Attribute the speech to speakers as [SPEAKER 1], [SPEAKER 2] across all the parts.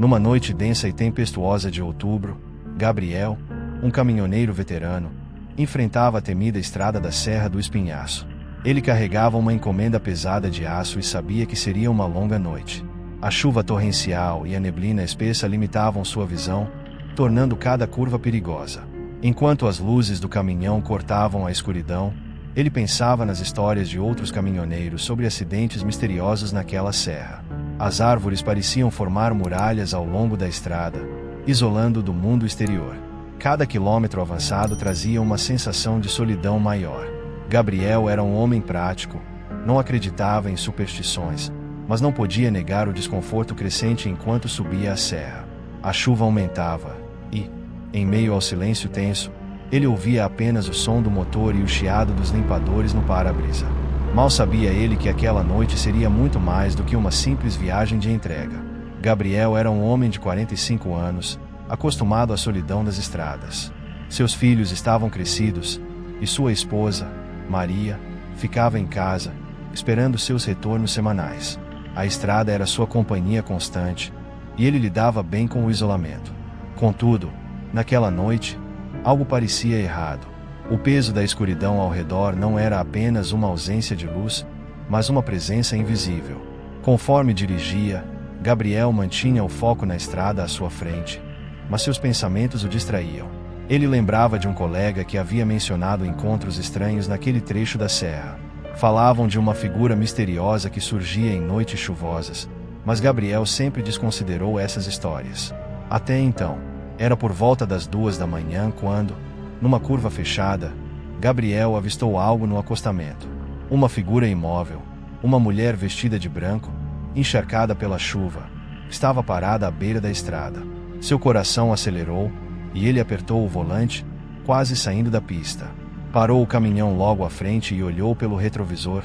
[SPEAKER 1] Numa noite densa e tempestuosa de outubro, Gabriel, um caminhoneiro veterano, enfrentava a temida estrada da Serra do Espinhaço. Ele carregava uma encomenda pesada de aço e sabia que seria uma longa noite. A chuva torrencial e a neblina espessa limitavam sua visão, tornando cada curva perigosa. Enquanto as luzes do caminhão cortavam a escuridão, ele pensava nas histórias de outros caminhoneiros sobre acidentes misteriosos naquela serra. As árvores pareciam formar muralhas ao longo da estrada, isolando do mundo exterior. Cada quilômetro avançado trazia uma sensação de solidão maior. Gabriel era um homem prático, não acreditava em superstições, mas não podia negar o desconforto crescente enquanto subia a serra. A chuva aumentava, e, em meio ao silêncio tenso, ele ouvia apenas o som do motor e o chiado dos limpadores no para-brisa. Mal sabia ele que aquela noite seria muito mais do que uma simples viagem de entrega. Gabriel era um homem de 45 anos, acostumado à solidão das estradas. Seus filhos estavam crescidos, e sua esposa, Maria, ficava em casa, esperando seus retornos semanais. A estrada era sua companhia constante, e ele lidava bem com o isolamento. Contudo, naquela noite, algo parecia errado. O peso da escuridão ao redor não era apenas uma ausência de luz, mas uma presença invisível. Conforme dirigia, Gabriel mantinha o foco na estrada à sua frente, mas seus pensamentos o distraíam. Ele lembrava de um colega que havia mencionado encontros estranhos naquele trecho da serra. Falavam de uma figura misteriosa que surgia em noites chuvosas, mas Gabriel sempre desconsiderou essas histórias. Até então, era por volta das 2 da manhã quando, numa curva fechada, Gabriel avistou algo no acostamento. Uma figura imóvel, uma mulher vestida de branco, encharcada pela chuva, estava parada à beira da estrada. Seu coração acelerou, e ele apertou o volante, quase saindo da pista. Parou o caminhão logo à frente e olhou pelo retrovisor,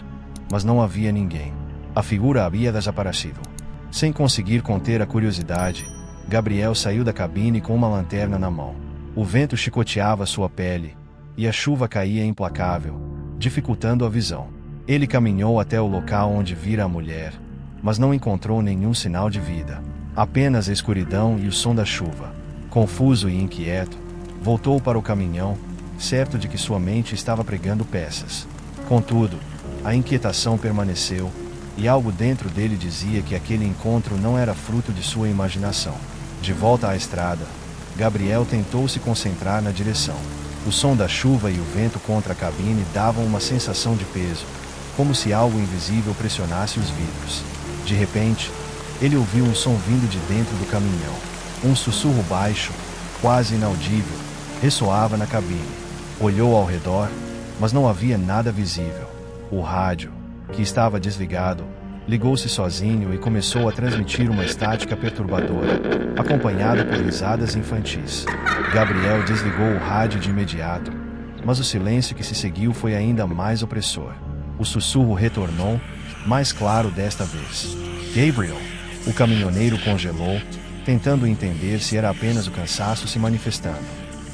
[SPEAKER 1] mas não havia ninguém. A figura havia desaparecido. Sem conseguir conter a curiosidade, Gabriel saiu da cabine com uma lanterna na mão. O vento chicoteava sua pele, e a chuva caía implacável, dificultando a visão. Ele caminhou até o local onde vira a mulher, mas não encontrou nenhum sinal de vida. Apenas a escuridão e o som da chuva. Confuso e inquieto, voltou para o caminhão, certo de que sua mente estava pregando peças. Contudo, a inquietação permaneceu, e algo dentro dele dizia que aquele encontro não era fruto de sua imaginação. De volta à estrada, Gabriel tentou se concentrar na direção. O som da chuva e o vento contra a cabine davam uma sensação de peso, como se algo invisível pressionasse os vidros. De repente, ele ouviu um som vindo de dentro do caminhão. Um sussurro baixo, quase inaudível, ressoava na cabine. Olhou ao redor, mas não havia nada visível. O rádio, que estava desligado, ligou-se sozinho e começou a transmitir uma estática perturbadora, acompanhada por risadas infantis. Gabriel desligou o rádio de imediato, mas o silêncio que se seguiu foi ainda mais opressor. O sussurro retornou, mais claro desta vez. Gabriel! O caminhoneiro congelou, tentando entender se era apenas o cansaço se manifestando.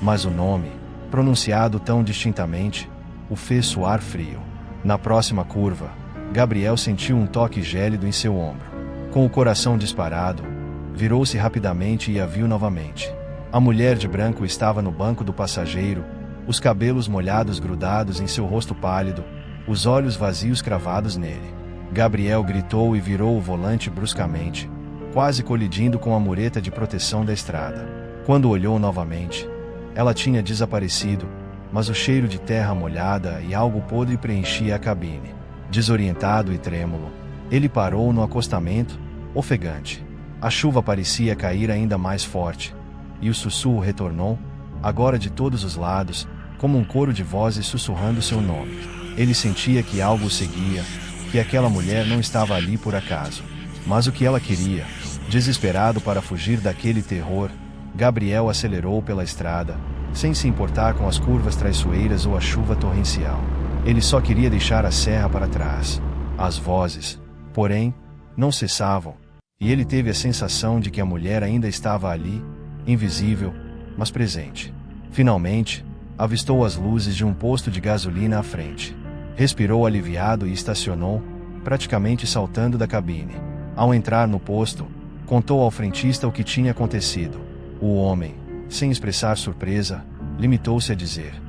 [SPEAKER 1] Mas o nome, pronunciado tão distintamente, o fez suar frio. Na próxima curva, Gabriel sentiu um toque gélido em seu ombro. Com o coração disparado, virou-se rapidamente e a viu novamente. A mulher de branco estava no banco do passageiro, os cabelos molhados grudados em seu rosto pálido, os olhos vazios cravados nele. Gabriel gritou e virou o volante bruscamente, quase colidindo com a mureta de proteção da estrada. Quando olhou novamente, ela tinha desaparecido, mas o cheiro de terra molhada e algo podre preenchia a cabine. Desorientado e trêmulo, ele parou no acostamento, ofegante. A chuva parecia cair ainda mais forte, e o sussurro retornou, agora de todos os lados, como um coro de vozes sussurrando seu nome. Ele sentia que algo o seguia, que aquela mulher não estava ali por acaso. Mas o que ela queria? Desesperado para fugir daquele terror, Gabriel acelerou pela estrada, sem se importar com as curvas traiçoeiras ou a chuva torrencial. Ele só queria deixar a serra para trás. As vozes, porém, não cessavam, e ele teve a sensação de que a mulher ainda estava ali, invisível, mas presente. Finalmente, avistou as luzes de um posto de gasolina à frente. Respirou aliviado e estacionou, praticamente saltando da cabine. Ao entrar no posto, Contou ao frentista o que tinha acontecido. O homem, sem expressar surpresa, limitou-se a dizer: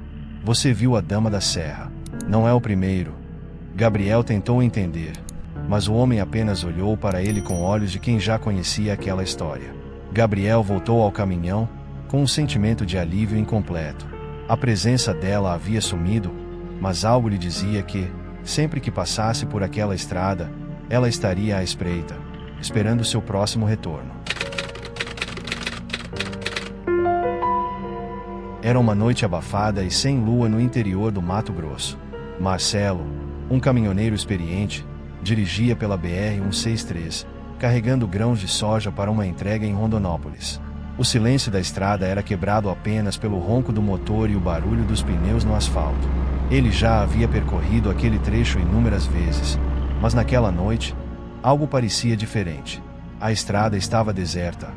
[SPEAKER 1] "Você viu a Dama da Serra. Não é o primeiro." Gabriel tentou entender, mas o homem apenas olhou para ele com olhos de quem já conhecia aquela história. Gabriel voltou ao caminhão, com um sentimento de alívio incompleto. A presença dela havia sumido, mas algo lhe dizia que, sempre que passasse por aquela estrada, ela estaria à espreita, esperando seu próximo retorno. Era uma noite abafada e sem lua no interior do Mato Grosso. Marcelo, um caminhoneiro experiente, dirigia pela BR-163, carregando grãos de soja para uma entrega em Rondonópolis. O silêncio da estrada era quebrado apenas pelo ronco do motor e o barulho dos pneus no asfalto. Ele já havia percorrido aquele trecho inúmeras vezes, mas naquela noite, algo parecia diferente. A estrada estava deserta,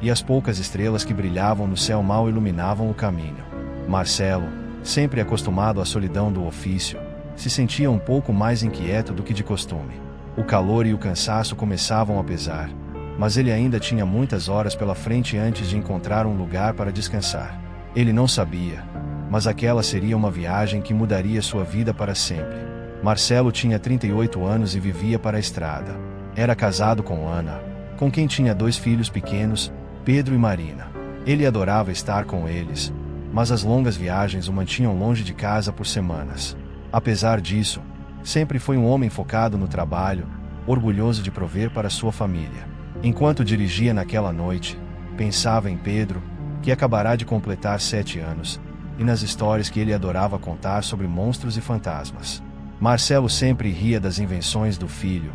[SPEAKER 1] e as poucas estrelas que brilhavam no céu mal iluminavam o caminho. Marcelo, sempre acostumado à solidão do ofício, se sentia um pouco mais inquieto do que de costume. O calor e o cansaço começavam a pesar, mas ele ainda tinha muitas horas pela frente antes de encontrar um lugar para descansar. Ele não sabia, mas aquela seria uma viagem que mudaria sua vida para sempre. Marcelo tinha 38 anos e vivia para a estrada. Era casado com Ana, com quem tinha 2 filhos pequenos, Pedro e Marina. Ele adorava estar com eles, mas as longas viagens o mantinham longe de casa por semanas. Apesar disso, sempre foi um homem focado no trabalho, orgulhoso de prover para sua família. Enquanto dirigia naquela noite, pensava em Pedro, que acabará de completar 7 anos, e nas histórias que ele adorava contar sobre monstros e fantasmas. Marcelo sempre ria das invenções do filho,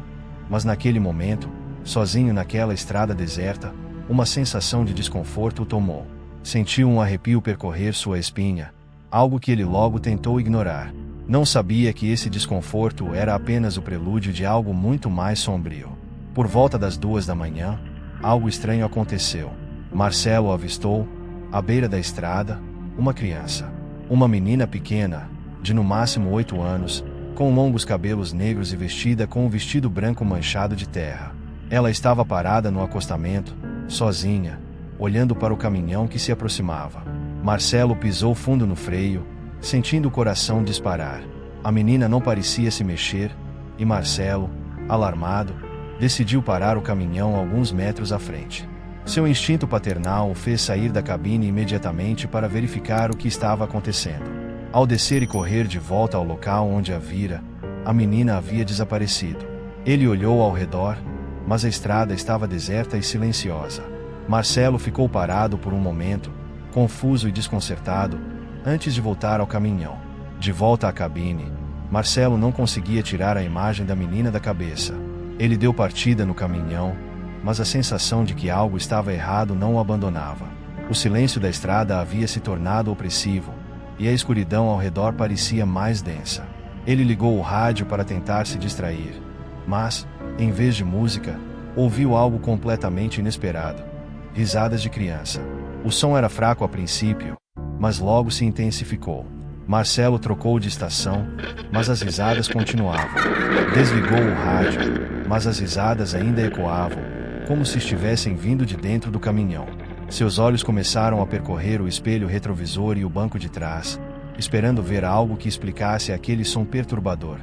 [SPEAKER 1] mas naquele momento, sozinho naquela estrada deserta, uma sensação de desconforto o tomou. Sentiu um arrepio percorrer sua espinha, algo que ele logo tentou ignorar. Não sabia que esse desconforto era apenas o prelúdio de algo muito mais sombrio. Por volta das 2 da manhã, algo estranho aconteceu. Marcelo avistou, à beira da estrada, uma criança. Uma menina pequena, de no máximo 8 anos, com longos cabelos negros e vestida com um vestido branco manchado de terra. Ela estava parada no acostamento, sozinha, olhando para o caminhão que se aproximava. Marcelo pisou fundo no freio, sentindo o coração disparar. A menina não parecia se mexer, e Marcelo, alarmado, decidiu parar o caminhão alguns metros à frente. Seu instinto paternal o fez sair da cabine imediatamente para verificar o que estava acontecendo. Ao descer e correr de volta ao local onde a vira, a menina havia desaparecido. Ele olhou ao redor, mas a estrada estava deserta e silenciosa. Marcelo ficou parado por um momento, confuso e desconcertado, antes de voltar ao caminhão. De volta à cabine, Marcelo não conseguia tirar a imagem da menina da cabeça. Ele deu partida no caminhão, mas a sensação de que algo estava errado não o abandonava. O silêncio da estrada havia se tornado opressivo, e a escuridão ao redor parecia mais densa. Ele ligou o rádio para tentar se distrair, mas, em vez de música, ouviu algo completamente inesperado: risadas de criança. O som era fraco a princípio, mas logo se intensificou. Marcelo trocou de estação, mas as risadas continuavam. Desligou o rádio, mas as risadas ainda ecoavam, como se estivessem vindo de dentro do caminhão. Seus olhos começaram a percorrer o espelho retrovisor e o banco de trás, esperando ver algo que explicasse aquele som perturbador,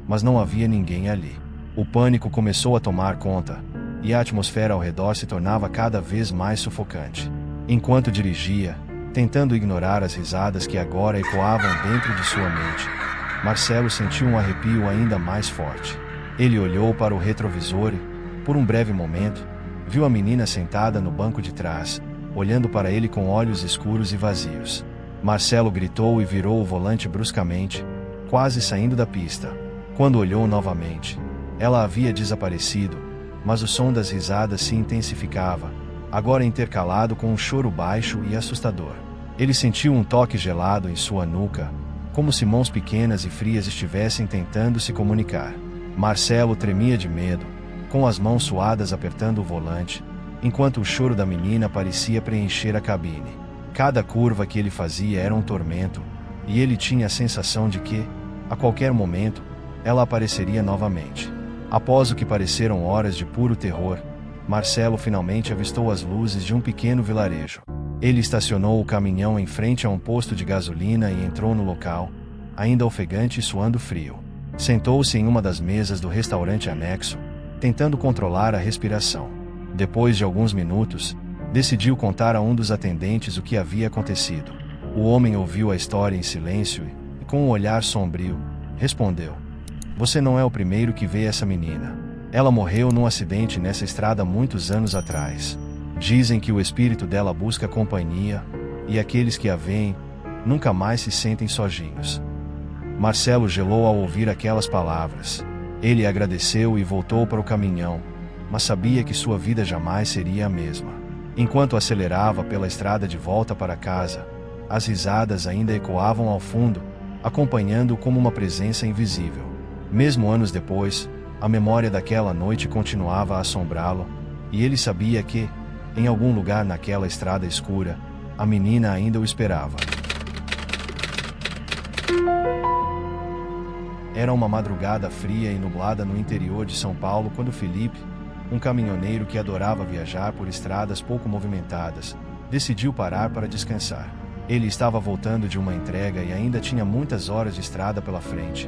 [SPEAKER 1] mas não havia ninguém ali. O pânico começou a tomar conta, e a atmosfera ao redor se tornava cada vez mais sufocante. Enquanto dirigia, tentando ignorar as risadas que agora ecoavam dentro de sua mente, Marcelo sentiu um arrepio ainda mais forte. Ele olhou para o retrovisor e, por um breve momento, viu a menina sentada no banco de trás, olhando para ele com olhos escuros e vazios. Marcelo gritou e virou o volante bruscamente, quase saindo da pista. Quando olhou novamente, ela havia desaparecido, mas o som das risadas se intensificava, agora intercalado com um choro baixo e assustador. Ele sentiu um toque gelado em sua nuca, como se mãos pequenas e frias estivessem tentando se comunicar. Marcelo tremia de medo, com as mãos suadas apertando o volante, enquanto o choro da menina parecia preencher a cabine. Cada curva que ele fazia era um tormento, e ele tinha a sensação de que, a qualquer momento, ela apareceria novamente. Após o que pareceram horas de puro terror, Marcelo finalmente avistou as luzes de um pequeno vilarejo. Ele estacionou o caminhão em frente a um posto de gasolina e entrou no local, ainda ofegante e suando frio. Sentou-se em uma das mesas do restaurante anexo, tentando controlar a respiração. Depois de alguns minutos, decidiu contar a um dos atendentes o que havia acontecido. O homem ouviu a história em silêncio e, com um olhar sombrio, respondeu: "Você não é o primeiro que vê essa menina. Ela morreu num acidente nessa estrada muitos anos atrás. Dizem que o espírito dela busca companhia, e aqueles que a veem nunca mais se sentem sozinhos." Marcelo gelou ao ouvir aquelas palavras. Ele agradeceu e voltou para o caminhão, mas sabia que sua vida jamais seria a mesma. Enquanto acelerava pela estrada de volta para casa, as risadas ainda ecoavam ao fundo, acompanhando-o como uma presença invisível. Mesmo anos depois, a memória daquela noite continuava a assombrá-lo, e ele sabia que, em algum lugar naquela estrada escura, a menina ainda o esperava. Era uma madrugada fria e nublada no interior de São Paulo quando Felipe, um caminhoneiro que adorava viajar por estradas pouco movimentadas, decidiu parar para descansar. Ele estava voltando de uma entrega e ainda tinha muitas horas de estrada pela frente,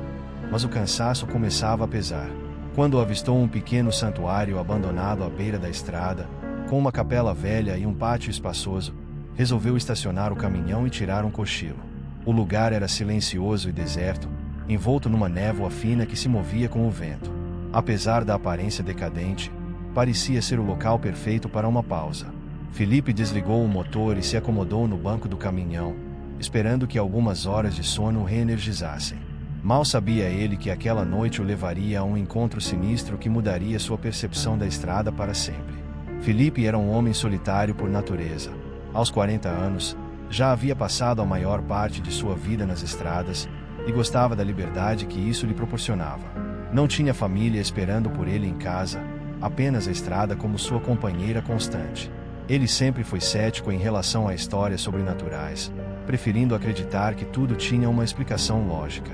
[SPEAKER 1] mas o cansaço começava a pesar. Quando avistou um pequeno santuário abandonado à beira da estrada, com uma capela velha e um pátio espaçoso, resolveu estacionar o caminhão e tirar um cochilo. O lugar era silencioso e deserto, envolto numa névoa fina que se movia com o vento. Apesar da aparência decadente, parecia ser o local perfeito para uma pausa. Felipe desligou o motor e se acomodou no banco do caminhão, esperando que algumas horas de sono o reenergizassem. Mal sabia ele que aquela noite o levaria a um encontro sinistro que mudaria sua percepção da estrada para sempre. Felipe era um homem solitário por natureza. Aos 40 anos, já havia passado a maior parte de sua vida nas estradas, e gostava da liberdade que isso lhe proporcionava. Não tinha família esperando por ele em casa, apenas a estrada como sua companheira constante. Ele sempre foi cético em relação a histórias sobrenaturais, preferindo acreditar que tudo tinha uma explicação lógica.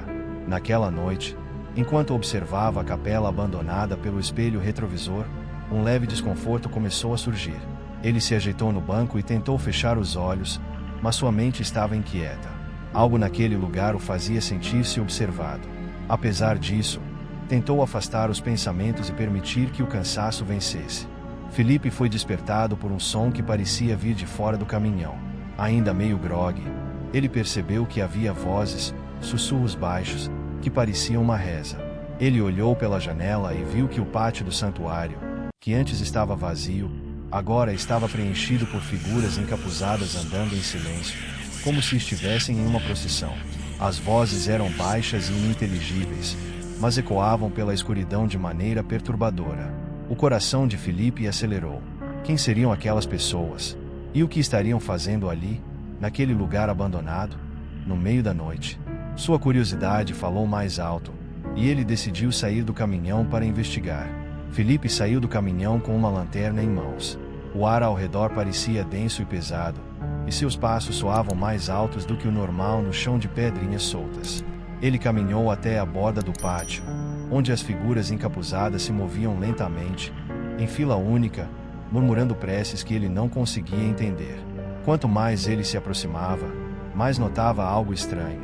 [SPEAKER 1] Naquela noite, enquanto observava a capela abandonada pelo espelho retrovisor, um leve desconforto começou a surgir. Ele se ajeitou no banco e tentou fechar os olhos, mas sua mente estava inquieta. Algo naquele lugar o fazia sentir-se observado. Apesar disso, tentou afastar os pensamentos e permitir que o cansaço vencesse. Felipe foi despertado por um som que parecia vir de fora do caminhão. Ainda meio grogue, ele percebeu que havia vozes, sussurros baixos, que pareciam uma reza. Ele olhou pela janela e viu que o pátio do santuário, que antes estava vazio, agora estava preenchido por figuras encapuzadas andando em silêncio, como se estivessem em uma procissão. As vozes eram baixas e ininteligíveis, mas ecoavam pela escuridão de maneira perturbadora. O coração de Felipe acelerou. Quem seriam aquelas pessoas? E o que estariam fazendo ali, naquele lugar abandonado, no meio da noite? Sua curiosidade falou mais alto, e ele decidiu sair do caminhão para investigar. Felipe saiu do caminhão com uma lanterna em mãos. O ar ao redor parecia denso e pesado, e seus passos soavam mais altos do que o normal no chão de pedrinhas soltas. Ele caminhou até a borda do pátio, onde as figuras encapuzadas se moviam lentamente, em fila única, murmurando preces que ele não conseguia entender. Quanto mais ele se aproximava, mais notava algo estranho.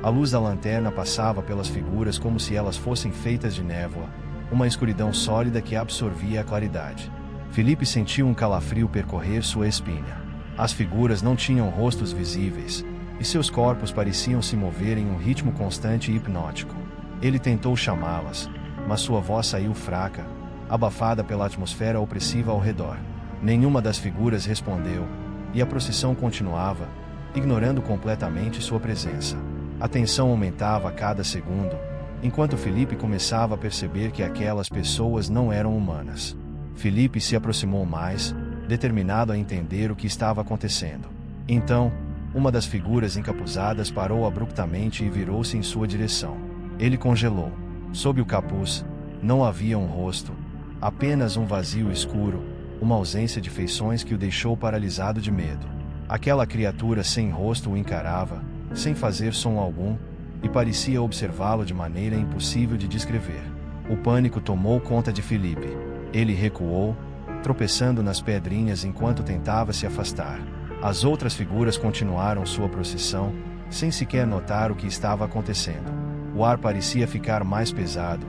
[SPEAKER 1] A luz da lanterna passava pelas figuras como se elas fossem feitas de névoa, uma escuridão sólida que absorvia a claridade. Felipe sentiu um calafrio percorrer sua espinha. As figuras não tinham rostos visíveis, e seus corpos pareciam se mover em um ritmo constante e hipnótico. Ele tentou chamá-las, mas sua voz saiu fraca, abafada pela atmosfera opressiva ao redor. Nenhuma das figuras respondeu, e a procissão continuava, ignorando completamente sua presença. A tensão aumentava a cada segundo, enquanto Felipe começava a perceber que aquelas pessoas não eram humanas. Felipe se aproximou mais, determinado a entender o que estava acontecendo. Então, uma das figuras encapuzadas parou abruptamente e virou-se em sua direção. Ele congelou. Sob o capuz, não havia um rosto, apenas um vazio escuro, uma ausência de feições que o deixou paralisado de medo. Aquela criatura sem rosto o encarava, sem fazer som algum, e parecia observá-lo de maneira impossível de descrever. O pânico tomou conta de Felipe. Ele recuou, tropeçando nas pedrinhas enquanto tentava se afastar. As outras figuras continuaram sua procissão, sem sequer notar o que estava acontecendo. O ar parecia ficar mais pesado,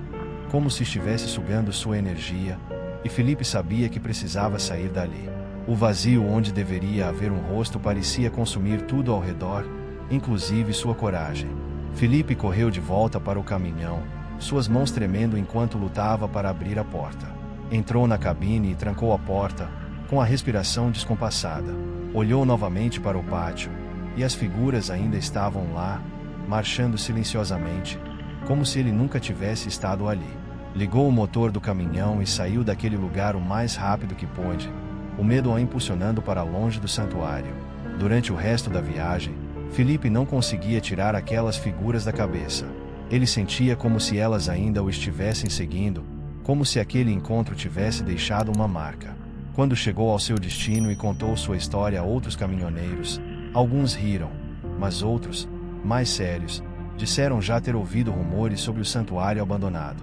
[SPEAKER 1] como se estivesse sugando sua energia, e Felipe sabia que precisava sair dali. O vazio onde deveria haver um rosto parecia consumir tudo ao redor, inclusive sua coragem. Felipe correu de volta para o caminhão, suas mãos tremendo enquanto lutava para abrir a porta. Entrou na cabine e trancou a porta, com a respiração descompassada. Olhou novamente para o pátio, e as figuras ainda estavam lá, marchando silenciosamente, como se ele nunca tivesse estado ali. Ligou o motor do caminhão e saiu daquele lugar o mais rápido que pôde, o medo o impulsionando para longe do santuário. Durante o resto da viagem, Felipe não conseguia tirar aquelas figuras da cabeça. Ele sentia como se elas ainda o estivessem seguindo, como se aquele encontro tivesse deixado uma marca. Quando chegou ao seu destino e contou sua história a outros caminhoneiros, alguns riram, mas outros, mais sérios, disseram já ter ouvido rumores sobre o santuário abandonado.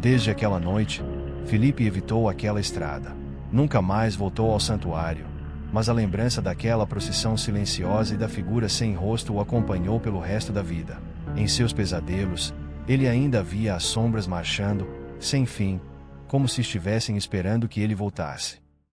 [SPEAKER 1] Desde aquela noite, Felipe evitou aquela estrada. Nunca mais voltou ao santuário, mas a lembrança daquela procissão silenciosa e da figura sem rosto o acompanhou pelo resto da vida. Em seus pesadelos, ele ainda via as sombras marchando, sem fim, como se estivessem esperando que ele voltasse.